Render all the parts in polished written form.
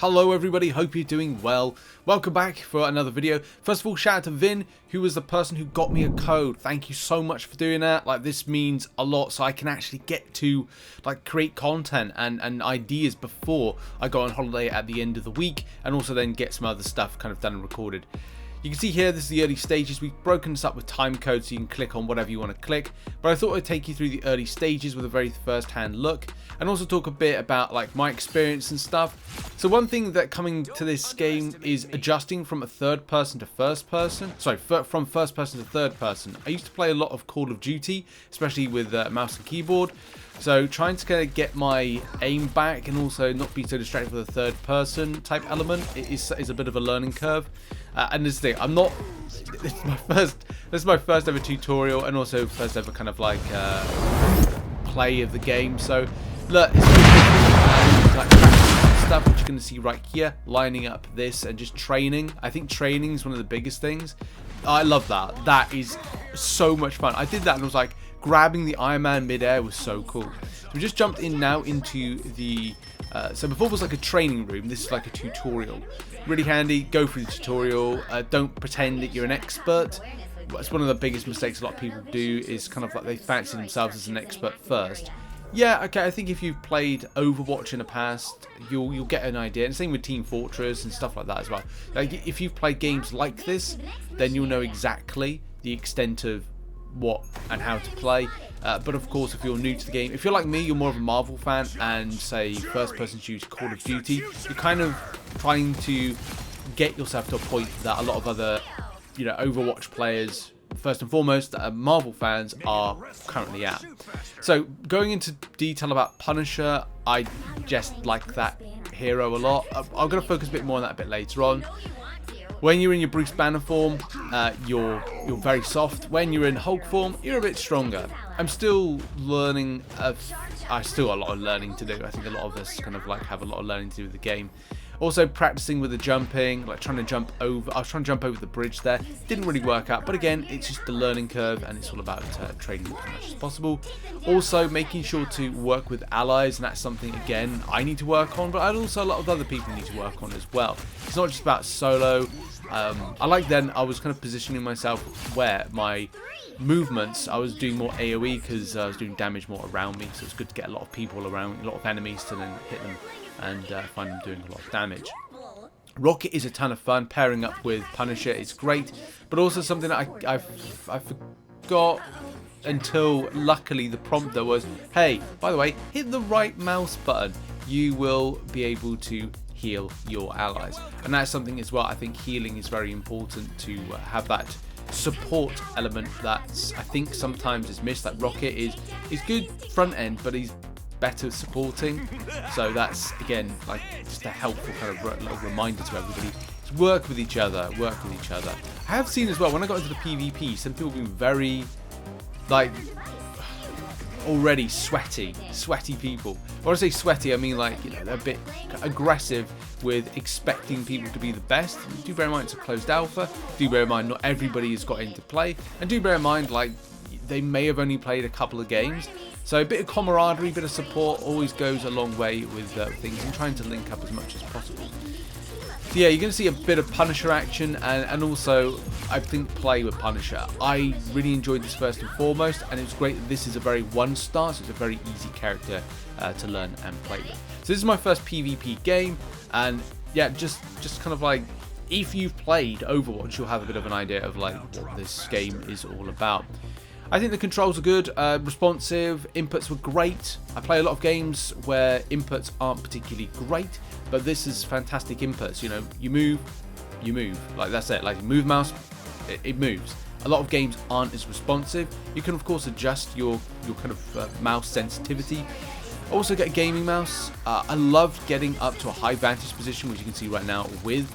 Hello everybody, hope you're doing well. Welcome back for another video. First of all, shout out to Vin, who was the person who got me a code. Thank you so much for doing that. Like, this means a lot, so I can actually get to create content and ideas before I go on holiday at the end of the week, and also then get some other stuff kind of done and recorded. You can see here, this is the early stages. We've broken this up with time codes so you can click on whatever you want to click. But I thought I'd take you through the early stages with a very first-hand look, and also talk a bit about my experience and stuff. So one thing that coming to this game is adjusting from a third person to first person. Sorry, from first person to third person. I used to play a lot of Call of Duty, especially with mouse and keyboard. So trying to kind of get my aim back and also not be so distracted with a third person type element is a bit of a learning curve. And this thing, this is my first ever tutorial and also first ever kind of play of the game. So look, it's practice stuff which you're going to see right here, lining up this and just training. I think training is one of the biggest things. I love that. That is so much fun. I did that and I was like, grabbing the Iron Man mid-air was so cool. So we just jumped in now into the so before it was like a training room, this is like a tutorial. Really handy, go through the tutorial, don't pretend that you're an expert. That's one of the biggest mistakes a lot of people do, is kind of like they fancy themselves as an expert first. Yeah, okay, I think if you've played Overwatch in the past, you'll get an idea. And same with Team Fortress and stuff like that as well. Like, if you've played games like this, then you'll know exactly the extent of what and how to play. But of course, if you're new to the game, if you're like me, you're more of a Marvel fan and say first person shooter Call of Duty, you're kind of trying to get yourself to a point that a lot of other Overwatch players, first and foremost, that are Marvel fans, are currently at. So going into detail about Punisher, I just like that hero a lot. I'm going to focus a bit more on that a bit later on. When you're in your Bruce Banner form, you're very soft. When you're in Hulk form, you're a bit stronger. I'm still learning. I still got a lot of learning to do. I think a lot of us kind of have a lot of learning to do with the game. Also practicing with the jumping, trying to jump over. I was trying to jump over the bridge there. Didn't really work out, but again, it's just the learning curve, and it's all about training as much as possible. Also making sure to work with allies, and that's something again I need to work on, but also a lot of other people need to work on as well. It's not just about solo. I like then I was kind of positioning myself where my movements, I was doing more AoE because I was doing damage more around me, so it's good to get a lot of people around, a lot of enemies to then hit them and find them doing a lot of damage. Rocket is a ton of fun. Pairing up with Punisher is great, but also something that I forgot until luckily the prompt there was, hey, by the way, hit the right mouse button. You will be able to heal your allies, and that's something as well. I think healing is very important to have that support element that I think sometimes is missed. Like Rocket is good front end, but he's better supporting, so that's again just a helpful kind of little reminder to everybody. Just work with each other. I have seen as well, when I got into the PvP, some people have been very already sweaty people. When I say sweaty, I mean they're a bit aggressive with expecting people to be the best. Do bear in mind it's a closed alpha. Do bear in mind not everybody has got into play, and do bear in mind they may have only played a couple of games. So a bit of camaraderie, a bit of support always goes a long way with things, and trying to link up as much as possible. So yeah, you're going to see a bit of Punisher action, and also I think play with Punisher. I really enjoyed this first and foremost, and it's great that this is a very one-star, so it's a very easy character to learn and play with. So this is my first PvP game, and yeah, just kind of if you've played Overwatch, you'll have a bit of an idea of what this game is all about. I think the controls are good, responsive, inputs were great. I play a lot of games where inputs aren't particularly great, but this is fantastic inputs. You move, that's it. You move mouse, it moves. A lot of games aren't as responsive. You can of course adjust your kind of mouse sensitivity. Also get a gaming mouse. I loved getting up to a high vantage position, which you can see right now with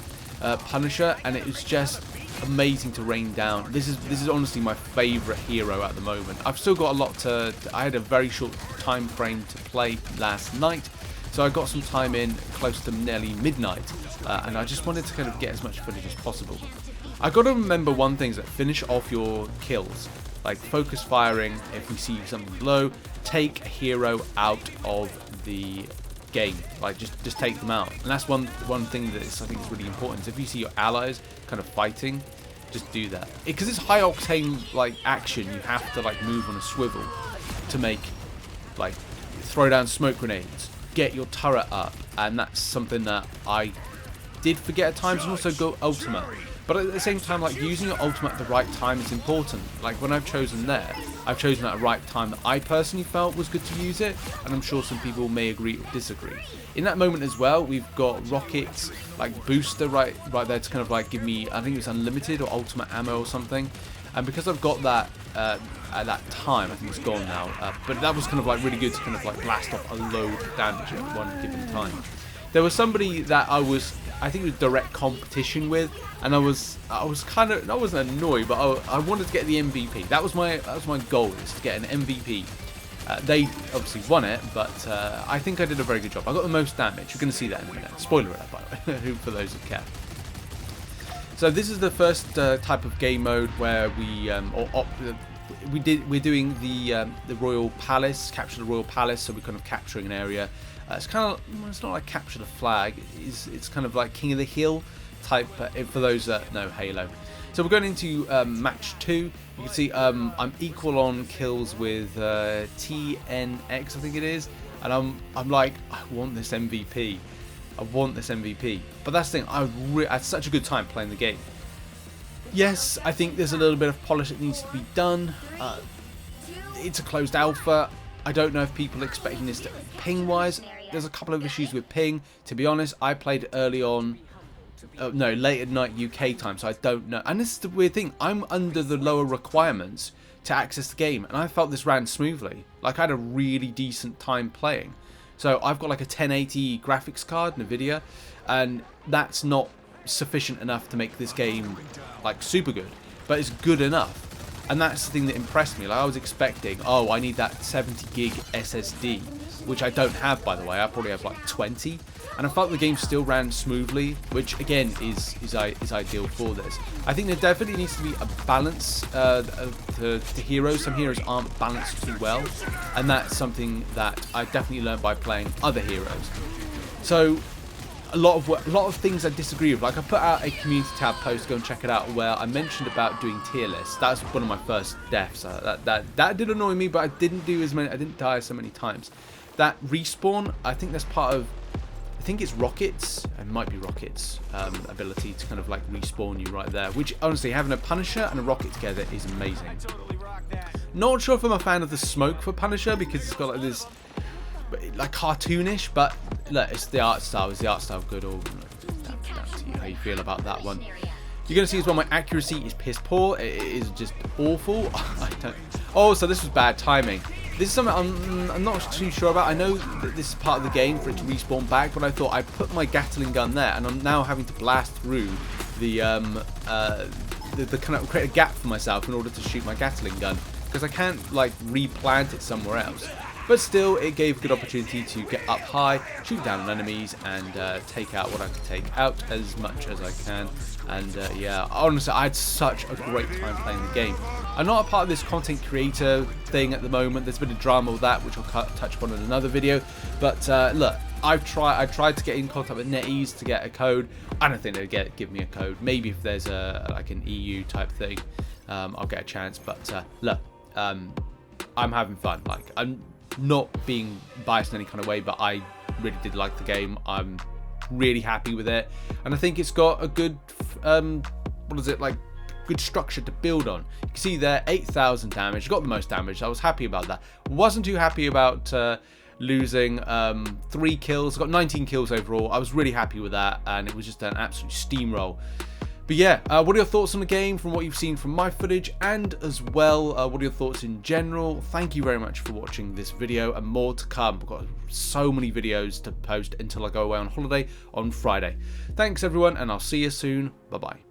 Punisher, and it was just amazing to rain down. This is honestly my favourite hero at the moment. I've still got a lot I had a very short time frame to play last night, so I got some time in close to nearly midnight, and I just wanted to kind of get as much footage as possible. I got to remember one thing, is that finish off your kills, focus firing. If we see something below, take a hero out of the game. Like just take them out. And that's one thing that I think is really important. If you see your allies kind of fighting, just do that. Because it's high octane like action, you have to like move on a swivel to make like throw down smoke grenades, get your turret up, and that's something that I did forget at times, and also go ultimate. But at the same time, like using your ultimate at the right time is important. Like when I've chosen there, I've chosen at the right time that I personally felt was good to use it, and I'm sure some people may agree or disagree. In that moment as well, we've got rockets, like booster right there to kind of like give me, I think it was unlimited or ultimate ammo or something. And because I've got that at that time, I think it's gone now, but that was kind of like really good to kind of like blast off a load of damage at one given time. There was somebody that I think it was direct competition with, and I was kind of, I wasn't annoyed, but I wanted to get the MVP. That was my goal, is to get an MVP. They obviously won it, but I think I did a very good job. I got the most damage. You're going to see that in a minute. Spoiler alert, by the way, for those who care. So this is the first type of game mode where we're doing the Royal Palace, capture the Royal Palace. So we're kind of capturing an area. It's kind of, it's not like capture the flag. It's kind of like King of the Hill type. For those that know Halo. So we're going into match 2. You can see I'm equal on kills with TNX, I think it is, and I'm like, I want this MVP. I want this MVP. But that's the thing, I had such a good time playing the game. Yes, I think there's a little bit of polish that needs to be done. It's a closed alpha. I don't know if people are expecting this to ping-wise. There's a couple of issues with ping. To be honest, I played early on. No, late at night UK time, so I don't know. And this is the weird thing. I'm under the lower requirements to access the game, and I felt this ran smoothly. Like I had a really decent time playing. So I've got like a 1080 graphics card, NVIDIA, and that's not sufficient enough to make this game like super good, but it's good enough. And that's the thing that impressed me. Like I was expecting, oh, I need that 70 gig SSD, which I don't have, by the way. I probably have like 20, and I felt the game still ran smoothly, which again is ideal for this. I think there definitely needs to be a balance to heroes. Some heroes aren't balanced too well, and that's something that I definitely learned by playing other heroes. So a lot of things I disagree with. Like I put out a community tab post, go and check it out, where I mentioned about doing tier lists. That's one of my first deaths. That did annoy me, but I didn't do as many. I didn't die so many times. That respawn, I think that's part of, I think it's Rockets, it might be Rockets, ability to kind of like respawn you right there, which honestly, having a Punisher and a Rocket together is amazing. Not sure if I'm a fan of the smoke for Punisher, because it's got like this, like cartoonish, but look, it's the art style. Is the art style good, or down to you how you feel about that one? You're going to see as well my accuracy is piss poor. It is just awful. Oh, so this was bad timing. This is something I'm not too sure about. I know that this is part of the game for it to respawn back, but I thought I put my Gatling gun there, and I'm now having to blast through the kind of create a gap for myself in order to shoot my Gatling gun, because I can't like replant it somewhere else. But still, it gave a good opportunity to get up high, shoot down enemies, and take out what I could take out as much as I can. And yeah, honestly, I had such a great time playing the game. I'm not a part of this content creator thing at the moment. There's a bit of drama with that, which I'll touch upon in another video. But look, I tried to get in contact with NetEase to get a code. I don't think they'll give me a code. Maybe if there's like an EU type thing, I'll get a chance. But look, I'm having fun. Like, I'm not being biased in any kind of way, but I really did like the game. I'm really happy with it, and I think it's got a good what is it, like good structure to build on. You can see there 8,000 damage, got the most damage. I was happy about that. Wasn't too happy about losing 3 kills. Got 19 kills overall. I was really happy with that, and it was just an absolute steamroll. But yeah, what are your thoughts on the game from what you've seen from my footage, and as well, what are your thoughts in general? Thank you very much for watching this video, and more to come. I've got so many videos to post until I go away on holiday on Friday. Thanks everyone, and I'll see you soon. Bye bye.